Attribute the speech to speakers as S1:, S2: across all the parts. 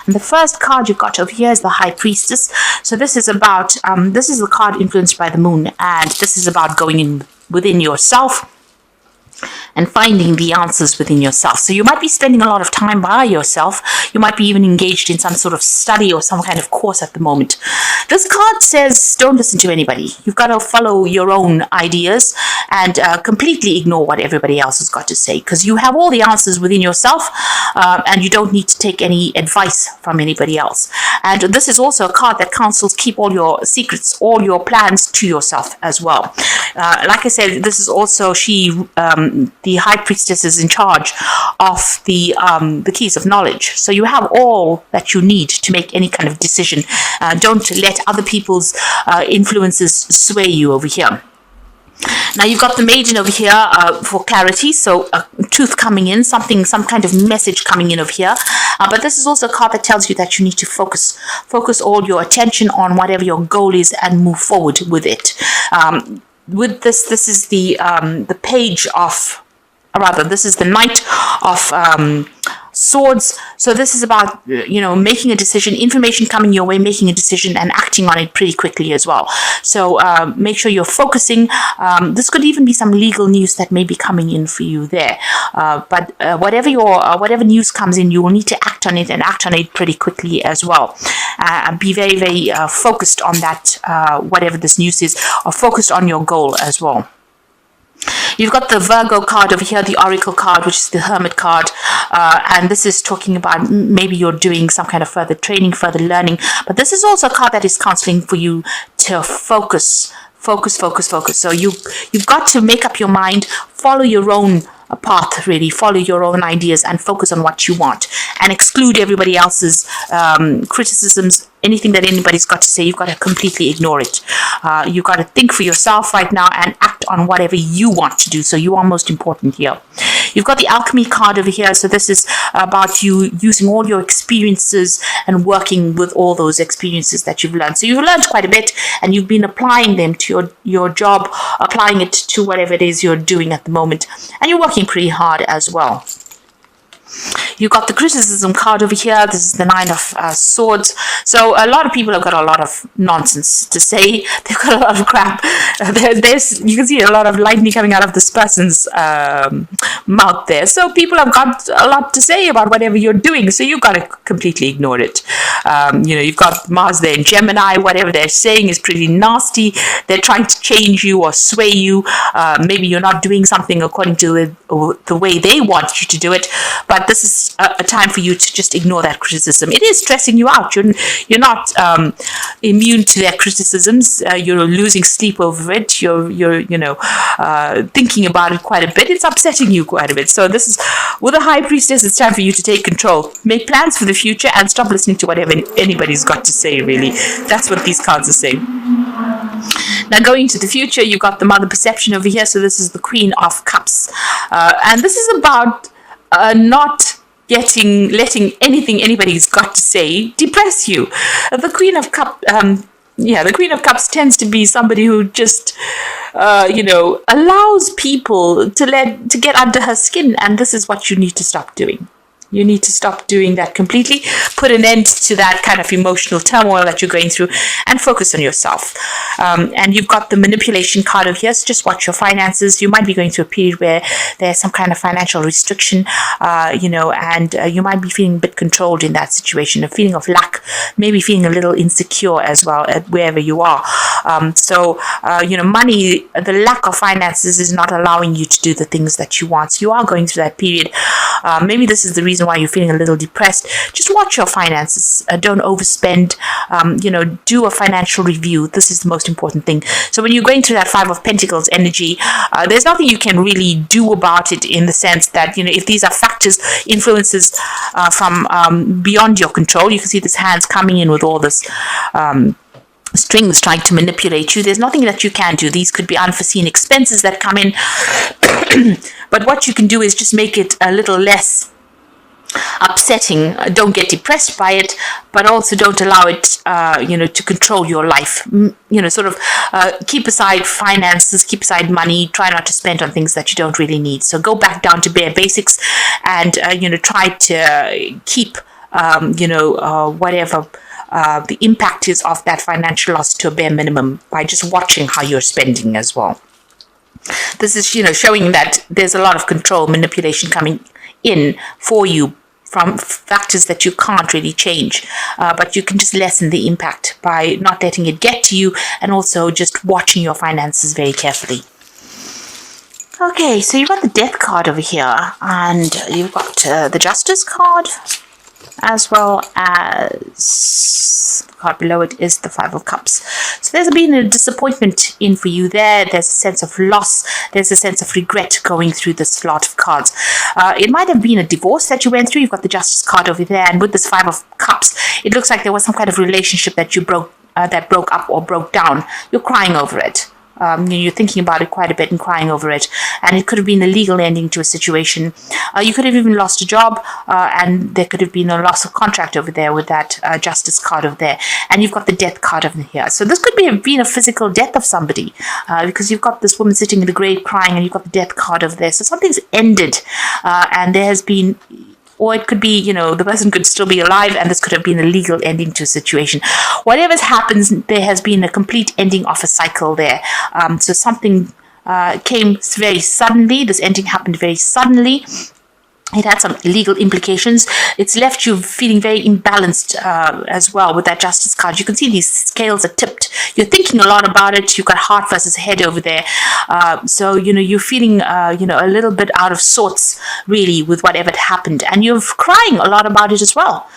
S1: And the first card you got over here is the High Priestess. So this is about, this is the card influenced by the moon, and this is about going in within yourself and finding the answers within yourself. So you might be spending a lot of time by yourself. You might be even engaged in some sort of study or some kind of course at the moment. This card says don't listen to anybody. You've got to follow your own ideas and completely ignore what everybody else has got to say, because you have all the answers within yourself, and you don't need to take any advice from anybody else. And this is also a card that counsels keep all your secrets, all your plans to yourself as well. Like I said, this is also the High Priestess is in charge of the keys of knowledge. So you have all that you need to make any kind of decision. Don't let other people's influences sway you over here. Now you've got the Maiden over here for clarity, so truth coming in, some kind of message coming in over here. But this is also a card that tells you that you need to focus all your attention on whatever your goal is and move forward with it. With this is the page of, or rather, this is the Knight of Swords. So this is about, making a decision, information coming your way, making a decision and acting on it pretty quickly as well. So make sure you're focusing. This could even be some legal news that may be coming in for you there. But whatever news comes in, you will need to act on it, and act on it pretty quickly as well. Be very, very focused on that, whatever this news is, or focused on your goal as well. You've got the Virgo card over here, the Oracle card, which is the Hermit card. And this is talking about maybe you're doing some kind of further training, further learning. But this is also a card that is counseling for you to focus. So you've got to make up your mind, follow your own path, really, follow your own ideas and focus on what you want, and exclude everybody else's criticisms. Anything that anybody's got to say, you've got to completely ignore it. You've got to think for yourself right now and act on whatever you want to do. So you are most important here. You've got the Alchemy card over here. So this is about you using all your experiences and working with all those experiences that you've learned. So you've learned quite a bit, and you've been applying them to your job, applying it to whatever it is you're doing at the moment, and you're working pretty hard as well. You've got the Criticism card over here. This is the Nine of Swords. So a lot of people have got a lot of nonsense to say. They've got a lot of crap. You can see a lot of lightning coming out of this person's mouth there. So people have got a lot to say about whatever you're doing. So you've got to completely ignore it. You've got Mars there in Gemini. Whatever they're saying is pretty nasty. They're trying to change you or sway you. Maybe you're not doing something according to the way they want you to do it. But this is a time for you to just ignore that criticism. It is stressing you out. You're not immune to their criticisms. You're losing sleep over it. You're thinking about it quite a bit. It's upsetting you quite a bit. So this is, with a High Priestess, it's time for you to take control. Make plans for the future and stop listening to whatever anybody's got to say, really. That's what these cards are saying. Now, going to the future, you've got the Mother Perception over here. So this is the Queen of Cups. And this is about not letting anything anybody's got to say depress you. The Queen of Cups tends to be somebody who just allows people to get under her skin, and this is what you need to stop doing. You need to stop doing that completely, put an end to that kind of emotional turmoil that you're going through, and focus on yourself. And you've got the Manipulation card over here, so just watch your finances. You might be going through a period where there's some kind of financial restriction, and you might be feeling a bit controlled in that situation, a feeling of lack, maybe feeling a little insecure as well at wherever you are. Money, the lack of finances is not allowing you to do the things that you want. So you are going through that period. Maybe this is the reason why you're feeling a little depressed. Just watch your finances. Don't overspend. Do a financial review. This is the most important thing. So when you're going through that Five of Pentacles energy, there's nothing you can really do about it, in the sense that, if these are factors, influences from beyond your control. You can see this hand's coming in with all this strings trying to manipulate you. There's nothing that you can do. These could be unforeseen expenses that come in. But what you can do is just make it a little less upsetting. Don't get depressed by it, but also don't allow it to control your life. Keep aside finances, keep aside money. Try not to spend on things that you don't really need. So go back down to bare basics, and try to keep whatever the impact is of that financial loss to a bare minimum by just watching how you're spending as well. This is, showing that there's a lot of control, manipulation coming in for you from factors that you can't really change, but you can just lessen the impact by not letting it get to you and also just watching your finances very carefully. Okay, so you've got the Death card over here, and you've got the Justice card, as well as the card below it is the Five of Cups. So there's been a disappointment in for you there. There's a sense of loss. There's a sense of regret going through this lot of cards. It might have been a divorce that you went through. You've got the Justice card over there, and with this Five of Cups, it looks like there was some kind of relationship that you broke up or broke down. You're crying over it. You're thinking about it quite a bit and crying over it, and it could have been a legal ending to a situation. You could have even lost a job, and there could have been a loss of contract over there with that Justice card over there, and you've got the Death card over here. So this could have been a physical death of somebody, because you've got this woman sitting in the grave crying, and you've got the Death card over there. So something's ended, and there has been... Or it could be, the person could still be alive, and this could have been a legal ending to a situation. Whatever happens, there has been a complete ending of a cycle there. So something came very suddenly. This ending happened very suddenly. It had some legal implications. It's left you feeling very imbalanced as well with that Justice card. You can see these scales are tipped. You're thinking a lot about it. You've got heart versus head over there. So, you're feeling, a little bit out of sorts, really, with whatever happened. And you're crying a lot about it as well.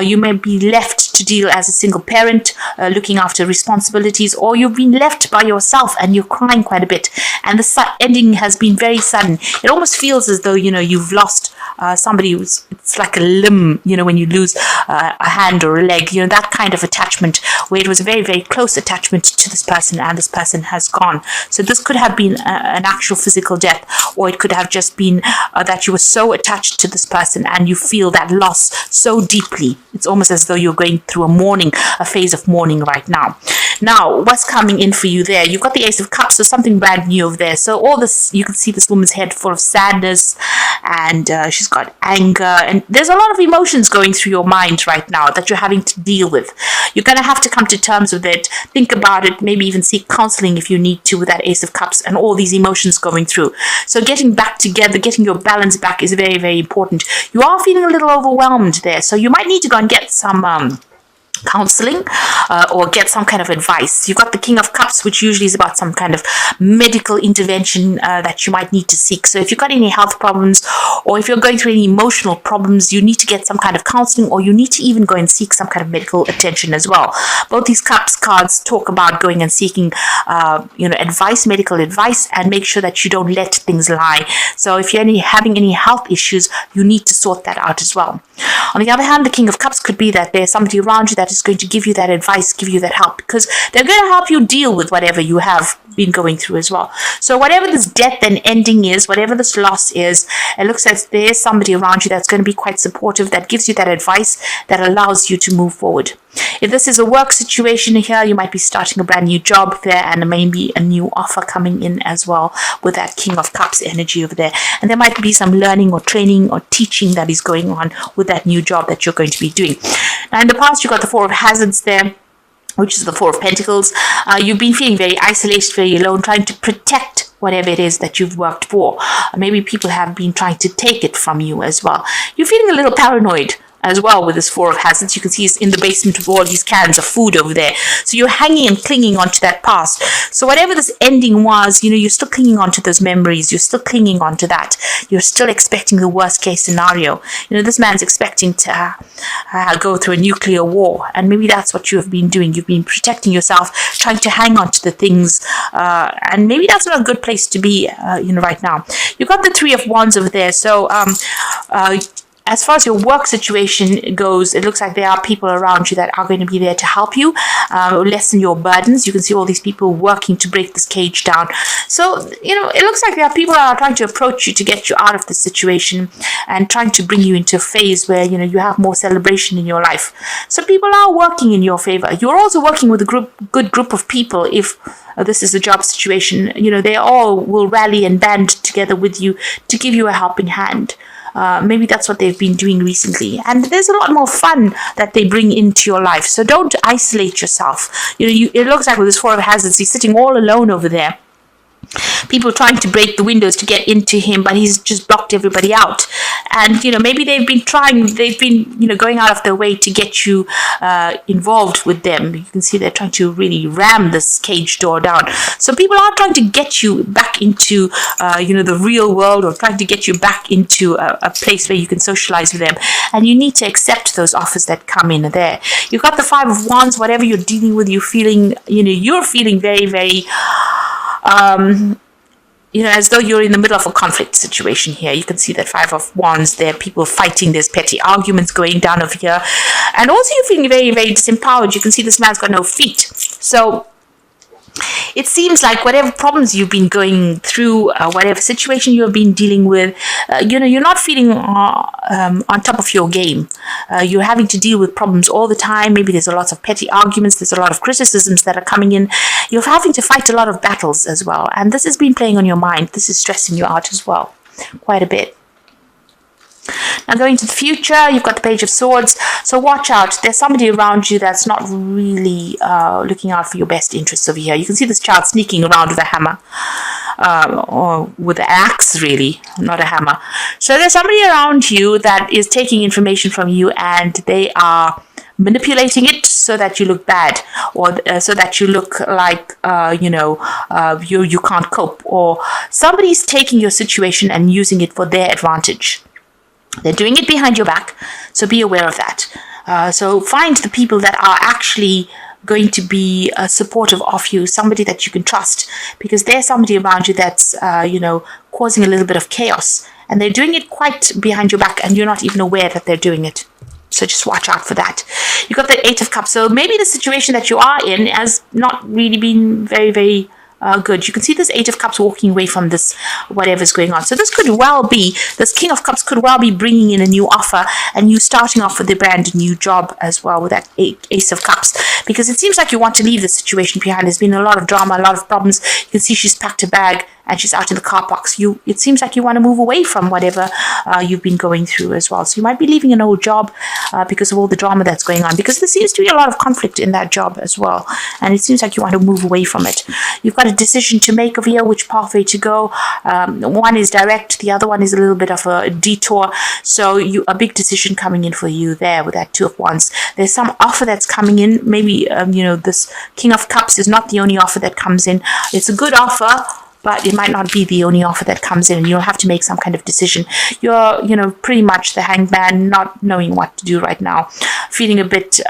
S1: You may be left to deal as a single parent, looking after responsibilities, or you've been left by yourself and you're crying quite a bit. And the ending has been very sudden. It almost feels as though, you've lost somebody who's, it's like a limb, when you lose a hand or a leg, that kind of attachment where it was a very, very close attachment to this person and this person has gone. So this could have been an actual physical death, or it could have just been that you were so attached to this person and you feel that loss so deeply. It's almost as though you're going through a phase of mourning right now. Now, what's coming in for you there? You've got the Ace of Cups, so something brand new over there. So all this, you can see this woman's head full of sadness, and she's got anger, and there's a lot of emotions going through your mind right now that you're having to deal with. You're going to have to come to terms with it, think about it, maybe even seek counseling if you need to with that Ace of Cups and all these emotions going through. So getting back together, getting your balance back is very, very important. You are feeling a little overwhelmed there, so you might need to go and get some counseling or get some kind of advice. You've got the King of Cups, which usually is about some kind of medical intervention that you might need to seek. So if you've got any health problems, or if you're going through any emotional problems, you need to get some kind of counseling, or you need to even go and seek some kind of medical attention as well. Both these Cups cards talk about going and seeking advice, medical advice, and make sure that you don't let things lie. So if you're having any health issues, you need to sort that out as well. On the other hand, the King of Cups could be that there's somebody around you that is going to give you that advice, give you that help, because they're going to help you deal with whatever you have been going through as well. So whatever this death and ending is, whatever this loss is, it looks like there's somebody around you that's going to be quite supportive, that gives you that advice that allows you to move forward. If this is a work situation here, you might be starting a brand new job there, and maybe a new offer coming in as well with that King of Cups energy over there. And there might be some learning or training or teaching that is going on with that new job that you're going to be doing. Now, in the past, you got the Four of Hazards there, which is the Four of Pentacles. You've been feeling very isolated, very alone, trying to protect whatever it is that you've worked for. Maybe people have been trying to take it from you as well. You're feeling a little paranoid as well with this Four of Hazards. You can see it's in the basement with all these cans of food over there. So you're hanging and clinging onto that past. So whatever this ending was, you're still clinging onto those memories. You're still clinging onto that. You're still expecting the worst case scenario. This man's expecting to go through a nuclear war. And maybe that's what you have been doing. You've been protecting yourself, trying to hang on to the things. And maybe that's not a good place to be, right now. You've got the Three of Wands over there. So, as far as your work situation goes, it looks like there are people around you that are going to be there to help you, lessen your burdens. You can see all these people working to break this cage down. So, it looks like there are people that are trying to approach you to get you out of this situation and trying to bring you into a phase where, you have more celebration in your life. So people are working in your favor. You're also working with a good group of people. If this is a job situation, they all will rally and band together with you to give you a helping hand. Maybe that's what they've been doing recently. And there's a lot more fun that they bring into your life. So don't isolate yourself. It looks like with this Four of Hazards, he's sitting all alone over there. People trying to break the windows to get into him, but he's just blocked everybody out. And maybe they've been going out of their way to get you involved with them. You can see they're trying to really ram this cage door down. So people are trying to get you back into the real world, or trying to get you back into a place where you can socialize with them. And you need to accept those offers that come in there. You've got the Five of Wands. Whatever you're dealing with, you're feeling very, very as though you're in the middle of a conflict situation here. You can see that Five of Wands there, people fighting, there's petty arguments going down over here. And also you're feeling very, very disempowered. You can see this man's got no feet. So it seems like whatever problems you've been going through, whatever situation you've been dealing with, you're not feeling on top of your game. You're having to deal with problems all the time. Maybe there's a lot of petty arguments. There's a lot of criticisms that are coming in. You're having to fight a lot of battles as well. And this has been playing on your mind. This is stressing you out as well, quite a bit. Now going to the future, you've got the Page of Swords. So watch out. There's somebody around you that's not really looking out for your best interests over here. You can see this child sneaking around with a hammer. Or with an axe, really, not a hammer. So there's somebody around you that is taking information from you, and they are manipulating it so that you look bad, or so that you look like you can't cope, or somebody's taking your situation and using it for their advantage. They're doing it behind your back, so be aware of that. So find the people that are actually going to be supportive of you, somebody that you can trust, because there's somebody around you that's causing a little bit of chaos, and they're doing it quite behind your back, and you're not even aware that they're doing it. So just watch out for that. You've got the Eight of Cups. So maybe the situation that you are in has not really been very, very good. You can see this Eight of Cups walking away from this, whatever's going on. So this could well be, this King of Cups could well be bringing in a new offer, and you starting off with a brand new job as well with that Ace of Cups, because it seems like you want to leave the situation behind. There's been a lot of drama, a lot of problems. You can see she's packed a bag and she's out in the car parks. It seems like you want to move away from whatever you've been going through as well. So you might be leaving an old job because of all the drama that's going on, because there seems to be a lot of conflict in that job as well. And it seems like you want to move away from it. You've got a decision to make over here, which pathway to go. One is direct, the other one is a little bit of a detour. So a big decision coming in for you there with that Two of Wands. There's some offer that's coming in. Maybe, this King of Cups is not the only offer that comes in. It's a good offer, but it might not be the only offer that comes in, and you'll have to make some kind of decision. You're, pretty much the Hanged Man, not knowing what to do right now, feeling a bit,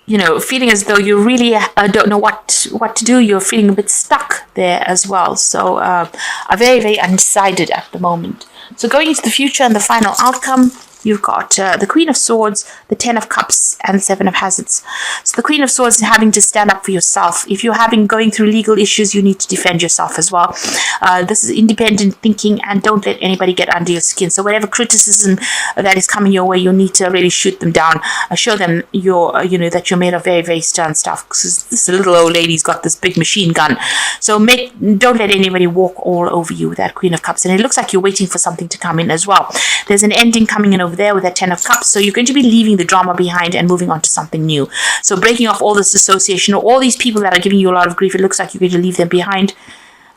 S1: feeling as though you really don't know what to do. You're feeling a bit stuck there as well. So are very, very undecided at the moment. So going into the future and the final outcome, you've got the Queen of Swords, the Ten of Cups, and the Seven of Hazards. So the Queen of Swords is having to stand up for yourself. If you're going through legal issues, you need to defend yourself as well. This is independent thinking, and don't let anybody get under your skin. So whatever criticism that is coming your way, you need to really shoot them down. Show them that you're made of very, very stern stuff. Because this little old lady's got this big machine gun. So don't let anybody walk all over you with that Queen of Cups. And it looks like you're waiting for something to come in as well. There's an ending coming in over there with that Ten of Cups. So you're going to be leaving the drama behind and moving on to something new. So breaking off all this association, or all these people that are giving you a lot of grief, it looks like you're going to leave them behind.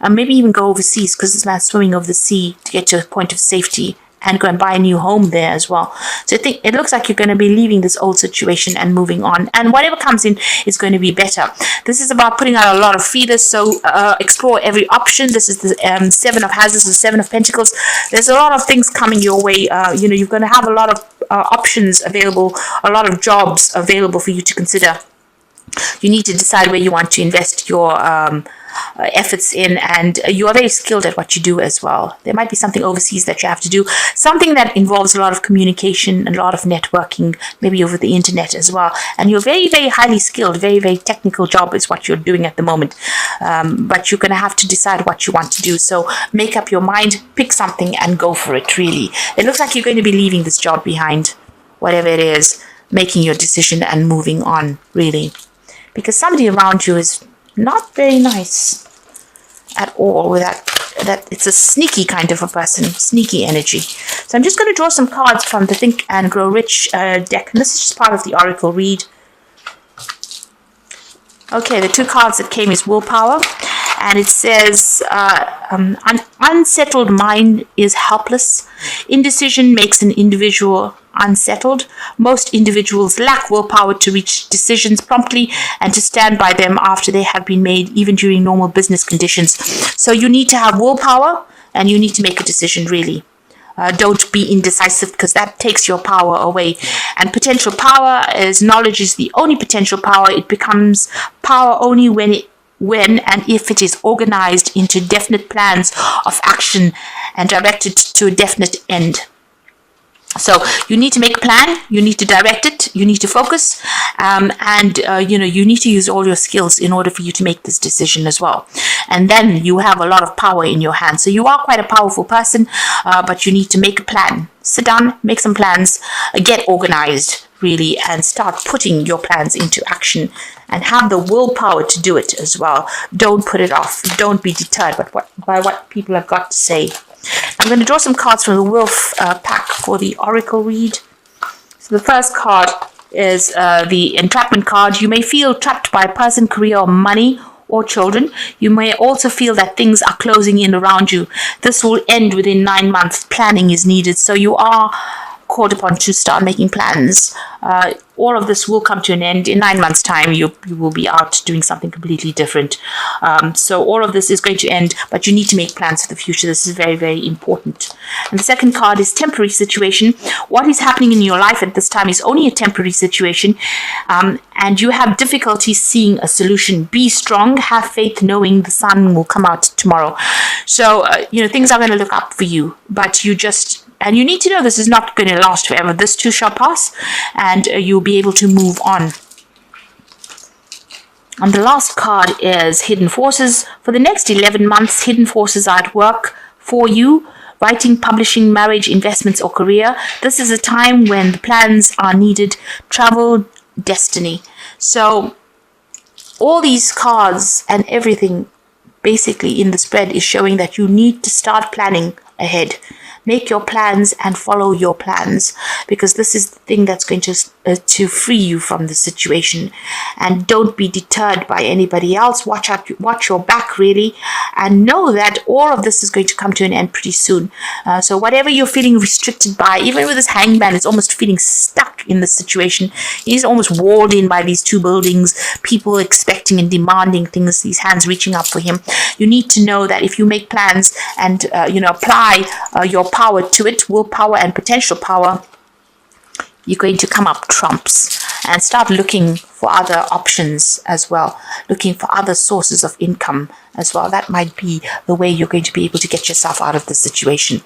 S1: Maybe even go overseas, because this man's swimming over the sea to get to a point of safety, and go and buy a new home there as well. So I think it looks like you're going to be leaving this old situation and moving on. And whatever comes in is going to be better. This is about putting out a lot of feelers. So explore every option. This is the Seven of Hazards, the Seven of Pentacles. There's a lot of things coming your way. You're going to have a lot of options available, a lot of jobs available for you to consider. You need to decide where you want to invest your efforts in, and you are very skilled at what you do as well. There might be something overseas that you have to do, something that involves a lot of communication and a lot of networking, maybe over the internet as well. And you're very, very highly skilled, very, very technical job is what you're doing at the moment. But you're going to have to decide what you want to do. So make up your mind, pick something and go for it, really. It looks like you're going to be leaving this job behind, whatever it is, making your decision and moving on, really. Because somebody around you is not very nice at all with that that it's a sneaky kind of a person, sneaky energy. So I'm just going to draw some cards from the Think and Grow Rich deck. And this is just part of the Oracle read. Okay, the 2 cards that came is Willpower. And it says, an unsettled mind is helpless. Indecision makes an individual unsettled. Most individuals lack willpower to reach decisions promptly and to stand by them after they have been made, even during normal business conditions. So you need to have willpower, and you need to make a decision, really. Don't be indecisive, because that takes your power away. And potential power is knowledge is the only potential power. It becomes power only when and if it is organized into definite plans of action and directed to a definite end. So you need to make a plan, you need to direct it, you need to focus, and you need to use all your skills in order for you to make this decision as well. And then you have a lot of power in your hands. So you are quite a powerful person, but you need to make a plan. Sit down, make some plans, get organized, really, and start putting your plans into action, and have the willpower to do it as well. Don't put it off. Don't be deterred by what people have got to say. I'm going to draw some cards from the Wolf pack for the Oracle read. So the first card is the Entrapment card. You may feel trapped by a person, career, or money, or children. You may also feel that things are closing in around you. This will end within 9 months. Planning is needed. So you are called upon to start making plans. All of this will come to an end in 9 months' time. You will be out doing something completely different. So all of this is going to end, but you need to make plans for the future. This is very, very important. And the second card is Temporary Situation. What is happening in your life at this time is only a temporary situation, and you have difficulty seeing a solution. Be strong, have faith, knowing the sun will come out tomorrow. So, things are going to look up for you, but and you need to know this is not going to last forever. This too shall pass, and you'll be able to move on. And the last card is Hidden Forces. For the next 11 months, hidden forces are at work for you. Writing, publishing, marriage, investments, or career. This is a time when the plans are needed. Travel, destiny. So all these cards and everything basically in the spread is showing that you need to start planning ahead. Make your plans and follow your plans, because this is the thing that's going to free you from the situation. And don't be deterred by anybody else. Watch your back, really, and know that all of this is going to come to an end pretty soon. So whatever you're feeling restricted by, even with this hangman, is almost feeling stuck in the situation. He's almost walled in by these 2 buildings, people expecting and demanding things, these hands reaching up for him. You need to know that if you make plans and apply your power to it, willpower and potential power, you're going to come up trumps, and start looking for other options as well, looking for other sources of income as well. That might be the way you're going to be able to get yourself out of the situation.